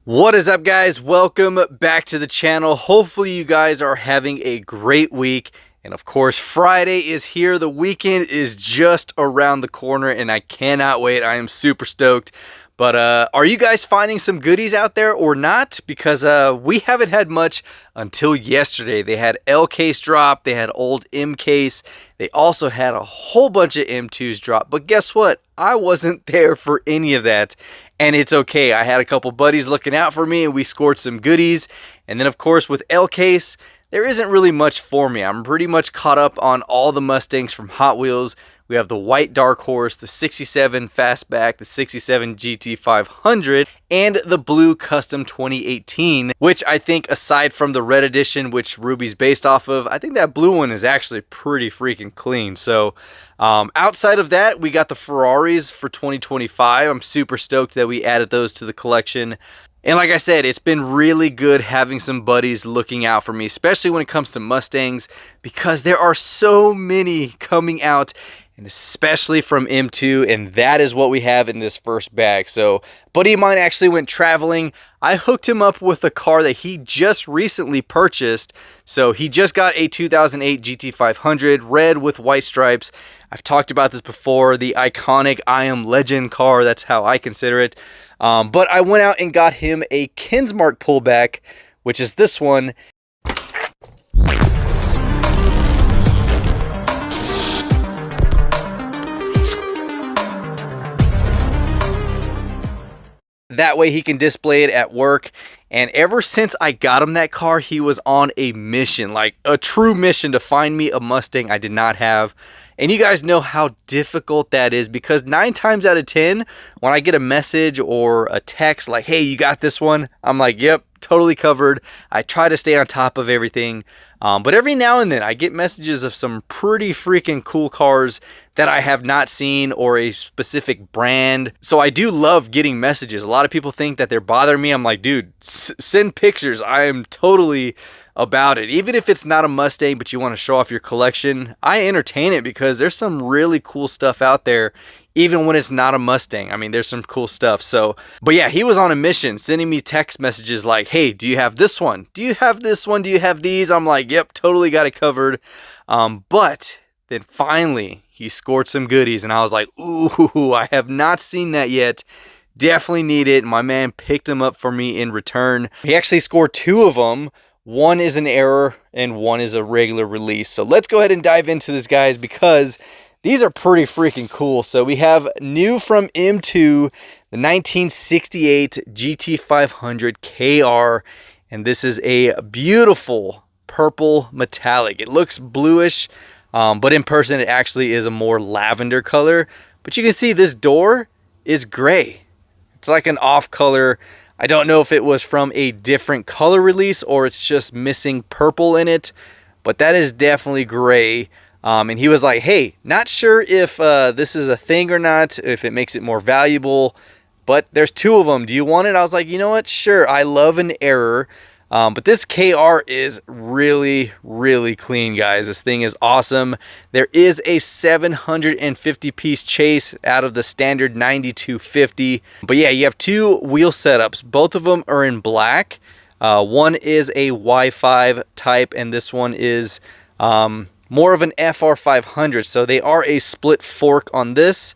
What is up, guys? Welcome back to the channel. Hopefully you guys are having a great week, and of course Friday is here. The weekend is just around the corner and I cannot wait. I am super stoked. But are you guys finding some goodies out there or not? Because we haven't had much until yesterday. They had L case drop, they had old M case, they also had a whole bunch of M2s drop. But guess what? I wasn't there for any of that. And it's okay. I had a couple buddies looking out for me and we scored some goodies. And then of course with L case, there isn't really much for me. I'm pretty much caught up on all the Mustangs from Hot Wheels. We have the white Dark Horse, the 67 Fastback, the 67 GT500, and the blue Custom 2018, which I think, aside from the red edition, which Ruby's based off of, I think that blue one is actually pretty freaking clean. So outside of that, we got the Ferraris for 2025. I'm super stoked that we added those to the collection. And like I said, it's been really good having some buddies looking out for me, especially when it comes to Mustangs, because there are so many coming out, and especially from M2, and that is what we have in this first bag. So a buddy of mine actually went traveling. I hooked him up with a car that he just recently purchased. So he just got a 2008 GT500, red with white stripes. I've talked about this before, the iconic I Am Legend car. That's how I consider it. But I went out and got him a Kinsmark pullback, which is this one. That way he can display it at work. And ever since I got him that car, he was on a mission, like a true mission to find me a Mustang I did not have. And you guys know how difficult that is, because 9 times out of 10, when I get a message or a text like, hey, you got this one? I'm like, yep, totally covered. I try to stay on top of everything. But every now and then I get messages of some pretty freaking cool cars that I have not seen, or a specific brand. So I do love getting messages. A lot of people think that they're bothering me. I'm like, dude, send pictures. I am totally about it. Even if it's not a Mustang, but you want to show off your collection, I entertain it, because there's some really cool stuff out there. Even when it's not a Mustang, I mean, there's some cool stuff. So, but yeah, he was on a mission, sending me text messages like, hey, do you have this one? Do you have this one? Do you have these? I'm like, yep, totally got it covered. But then finally he scored some goodies and I was like, ooh, I have not seen that yet. Definitely need it. My man picked them up for me in return. He actually scored 2 of them. One is an error and one is a regular release. So let's go ahead and dive into this, guys, because these are pretty freaking cool. So we have new from M2, the 1968 GT500KR, and this is a beautiful purple metallic. It looks bluish, but in person it actually is a more lavender color. But you can see this door is gray. It's like an off color. I don't know if it was from a different color release or it's just missing purple in it, but that is definitely gray. And he was like, hey, not sure if this is a thing or not, if it makes it more valuable, but there's 2 of them. Do you want it? I was like, you know what? Sure. I love an error. But this KR is really, really clean, guys. This thing is awesome. There is a 750 piece chase out of the standard 9250. But yeah, you have 2 wheel setups. Both of them are in black. One is a Y5 type, and this one is more of an FR500. So they are a split fork on this,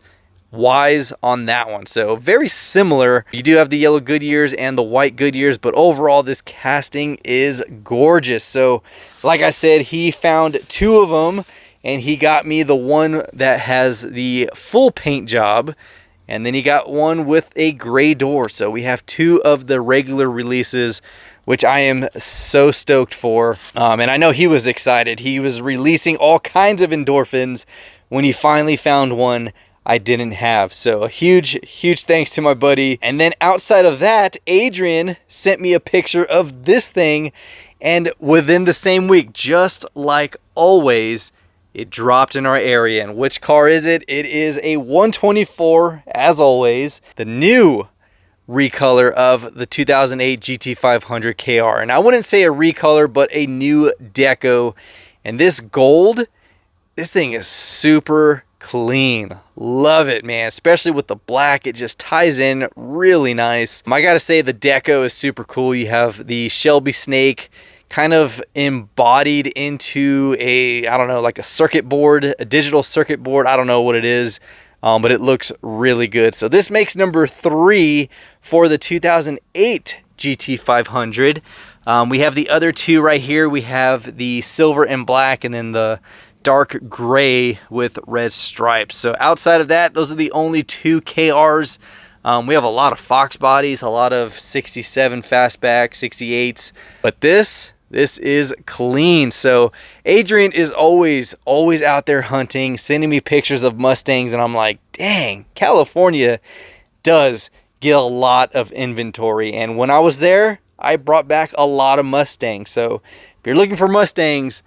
Ys on that one. So very similar. You do have the yellow Goodyears and the white Goodyears, but overall this casting is gorgeous. So like I said, he found 2 of them and he got me the one that has the full paint job, and then he got one with a gray door. So we have 2 of the regular releases, which I am so stoked for. And I know he was excited. He was releasing all kinds of endorphins when he finally found one I didn't have. So a huge thanks to my buddy. And then outside of that, Adrian sent me a picture of this thing, and within the same week, just like always, it dropped in our area. And which car is it? It is a 124, as always, the new recolor of the 2008 GT500KR. And I wouldn't say a recolor, but a new deco. And this gold, this thing is super clean. Love it, man. Especially with the black, it just ties in really nice. I gotta say the deco is super cool. You have the Shelby snake kind of embodied into a, I don't know, like a circuit board, a digital circuit board. I don't know what it is, but it looks really good. So this makes number 3 for the 2008 GT500. We have the other two right here. We have the silver and black, and then the dark gray with red stripes. So outside of that, those are the only 2 KRs. We have a lot of Fox bodies, a lot of 67 fastback, 68s, but this is clean. So Adrian is always out there hunting, sending me pictures of Mustangs, and I'm like, dang, California does get a lot of inventory. And when I was there, I brought back a lot of Mustangs. So if you're looking for Mustangs,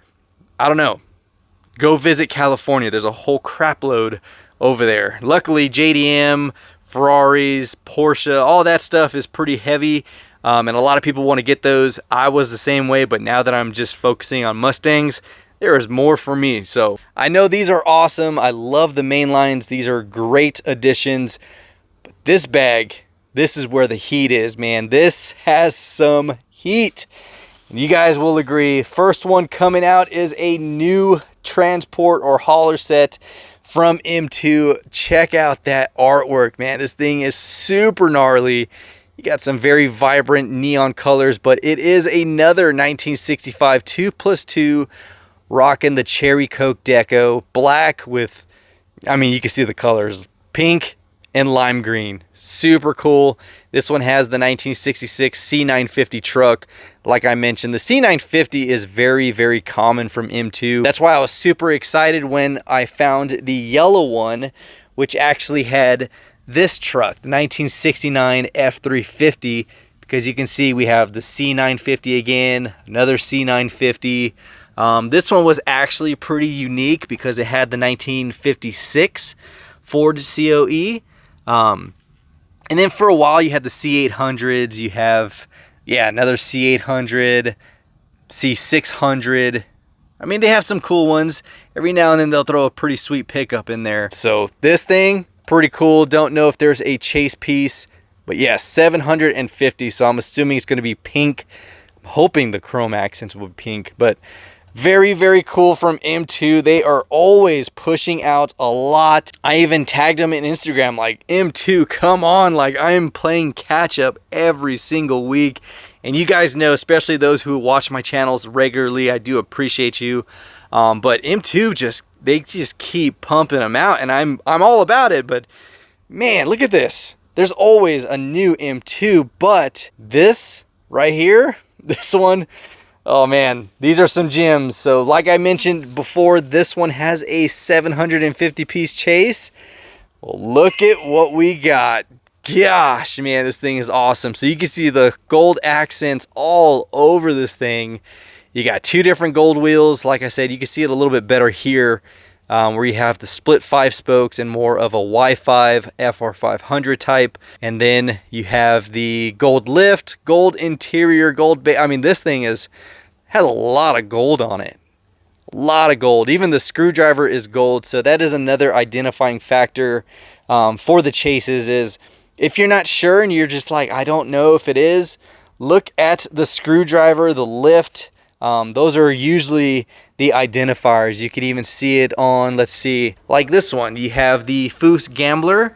I don't know, go visit California. There's a whole crap load over there. Luckily, JDM, Ferraris, Porsche, all that stuff is pretty heavy. And a lot of people want to get those. I was the same way, but now that I'm just focusing on Mustangs, there is more for me. So I know these are awesome. I love the main lines. These are great additions. But this bag, this is where the heat is, man. This has some heat. You guys will agree. First one coming out is a new transport or hauler set from M2. Check out that artwork, man. This thing is super gnarly. You got some very vibrant neon colors, but it is another 1965 2+2 rocking the cherry coke deco, black with, I mean, you can see the colors, pink and lime green. Super cool. This one has the 1966 C950 truck. Like I mentioned, the C950 is very, very common from M2. That's why I was super excited when I found the yellow one, which actually had this truck, the 1969 F350, because you can see we have the C950 again, another C950. This one was actually pretty unique because it had the 1956 Ford COE. And then for a while you had the C800s, you have, yeah, another C800, C600. I mean, they have some cool ones. Every now and then they'll throw a pretty sweet pickup in there. So this thing, pretty cool. Don't know if there's a chase piece, but yeah, 750. So I'm assuming it's going to be pink. I'm hoping the chrome accents will be pink, but very, very cool from M2. They are always pushing out a lot. I even tagged them in Instagram like, M2, come on. Like, I am playing catch up every single week. And you guys know, especially those who watch my channels regularly, I do appreciate you. But M2 they just keep pumping them out, and I'm all about it. But man, look at this. There's always a new M2, but this right here, this one, oh man, these are some gems. So like I mentioned before, this one has a 750 piece chase. Well, look at what we got. Gosh, man, this thing is awesome. So you can see the gold accents all over this thing. You got 2 different gold wheels. Like I said, you can see it a little bit better here, where you have the split 5 spokes and more of a Y5 FR500 type. And then you have the gold lift, gold interior, gold I mean, this thing has a lot of gold on it. A lot of gold. Even the screwdriver is gold. So that is another identifying factor for the chases. Is if you're not sure and you're just like, I don't know if it is, look at the screwdriver, the lift. Those are usually the identifiers. You could even see it on, let's see, like this one. You have the Foos Gambler,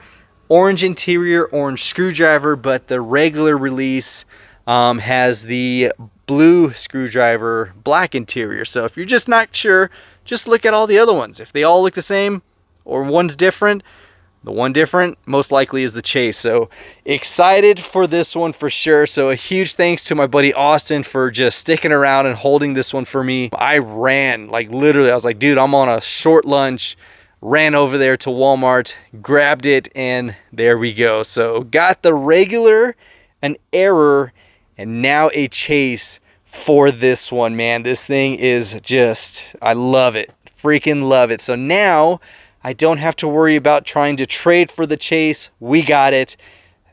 orange interior, orange screwdriver, but the regular release has the blue screwdriver, black interior. So if you're just not sure, just look at all the other ones. If they all look the same or one's different, the one different most likely is the chase. So excited for this one for sure. So a huge thanks to my buddy Austin for just sticking around and holding this one for me. I ran, like literally, I was like, dude, I'm on a short lunch, ran over there to Walmart, grabbed it, and there we go. So got the regular, an error, and now a chase for this one, man. This thing is just, I love it. Freaking love it. So now I don't have to worry about trying to trade for the chase. We got it.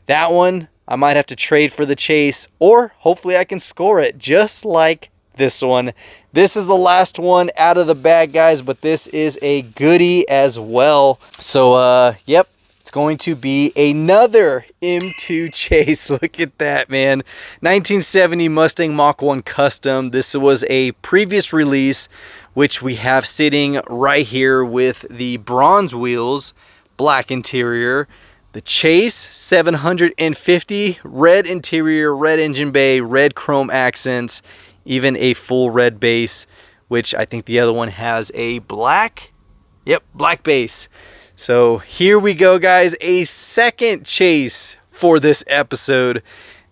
That one, I might have to trade for the chase, or hopefully I can score it just like this one. This is the last one out of the bag, guys, but this is a goodie as well. So yep, it's going to be another M2 Chase. Look at that, man. 1970 Mustang Mach 1 Custom. This was a previous release, which we have sitting right here with the bronze wheels, black interior. The Chase 750, red interior, red engine bay, red chrome accents, even a full red base, which I think the other one has a black, yep, black base. So here we go, guys, a second Chase for this episode.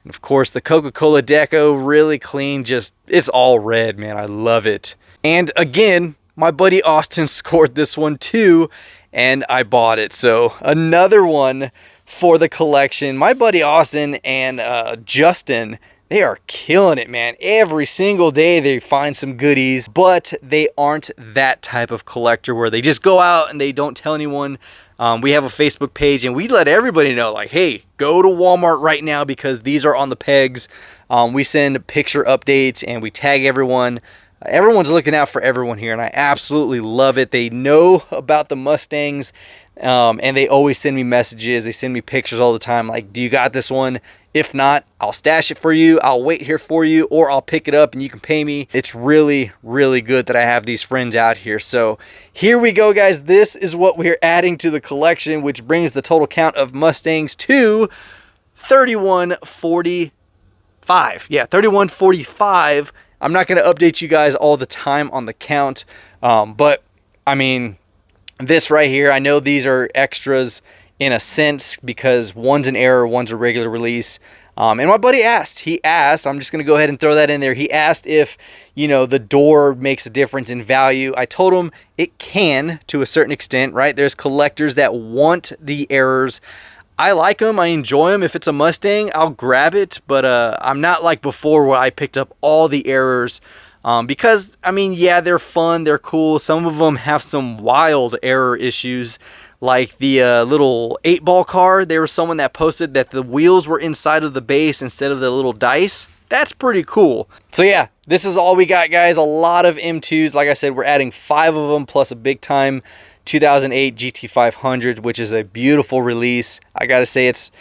And of course, the Coca-Cola deco, really clean, just, it's all red, man, I love it. And again, my buddy Austin scored this one too, and I bought it. So another one for the collection. My buddy Austin and Justin, they are killing it, man. Every single day they find some goodies, but they aren't that type of collector where they just go out and they don't tell anyone. We have a Facebook page and we let everybody know, like, hey, go to Walmart right now because these are on the pegs. We send picture updates and we tag everyone. Everyone's looking out for everyone here, and I absolutely love it. They know about the Mustangs, and they always send me messages. They send me pictures all the time, like, do you got this one? If not, I'll stash it for you. I'll wait here for you, or I'll pick it up and you can pay me. It's really, really good that I have these friends out here. So here we go, guys. This is what we're adding to the collection, which brings the total count of Mustangs to 3145. Yeah, 3145. I'm not going to update you guys all the time on the count, but I mean, this right here, I know these are extras in a sense because one's an error, one's a regular release. And my buddy asked, I'm just going to go ahead and throw that in there. He asked if, you know, the door makes a difference in value. I told him it can to a certain extent, right? There's collectors that want the errors. I like them. I enjoy them. If it's a Mustang, I'll grab it. But I'm not like before where I picked up all the errors because, I mean, yeah, they're fun. They're cool. Some of them have some wild error issues, like the little 8-ball car. There was someone that posted that the wheels were inside of the base instead of the little dice. That's pretty cool. So yeah, this is all we got, guys. A lot of M2s. Like I said, we're adding 5 of them plus a big time 2008 GT500, which is a beautiful release. I gotta say, it's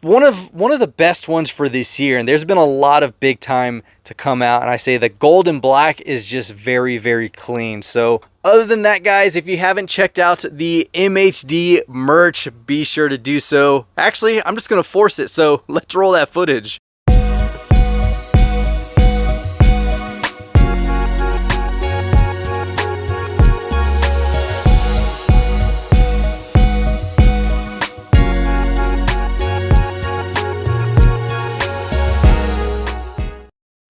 one of the best ones for this year, and there's been a lot of big time to come out, and I say the gold and black is just very, very clean. So other than that, guys, if you haven't checked out the MHD merch, be sure to do so. Actually, I'm just gonna force it, so let's roll that footage.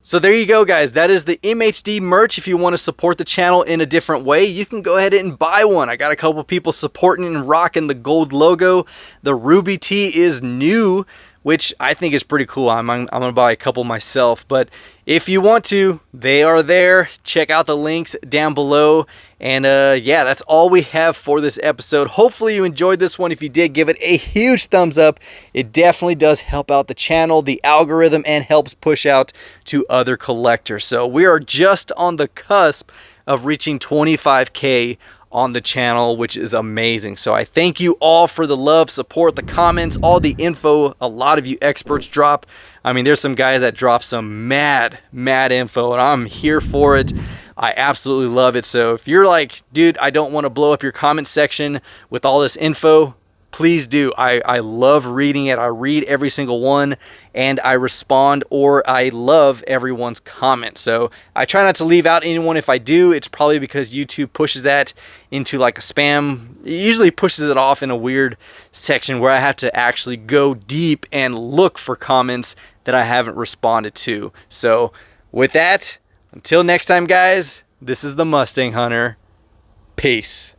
So there you go, guys. That is the MHD merch. If you want to support the channel in a different way, you can go ahead and buy one. I got a couple people supporting and rocking the gold logo. The Ruby tee is new, which I think is pretty cool. I'm going to buy a couple myself. But if you want to, they are there. Check out the links down below. And yeah, that's all we have for this episode. Hopefully you enjoyed this one. If you did, give it a huge thumbs up. It definitely does help out the channel, the algorithm, and helps push out to other collectors. So we are just on the cusp of reaching 25K on the channel, which is amazing. So I thank you all for the love, support, the comments, all the info a lot of you experts drop. I mean, there's some guys that drop some mad info, and I'm here for it. I absolutely love it. So if you're like, dude, I don't want to blow up your comment section with all this info, please do. I love reading it. I read every single one and I respond, or I love everyone's comments. So I try not to leave out anyone. If I do, it's probably because YouTube pushes that into like a spam. It usually pushes it off in a weird section where I have to actually go deep and look for comments that I haven't responded to. So with that, until next time, guys, this is the Mustang Hunter. Peace.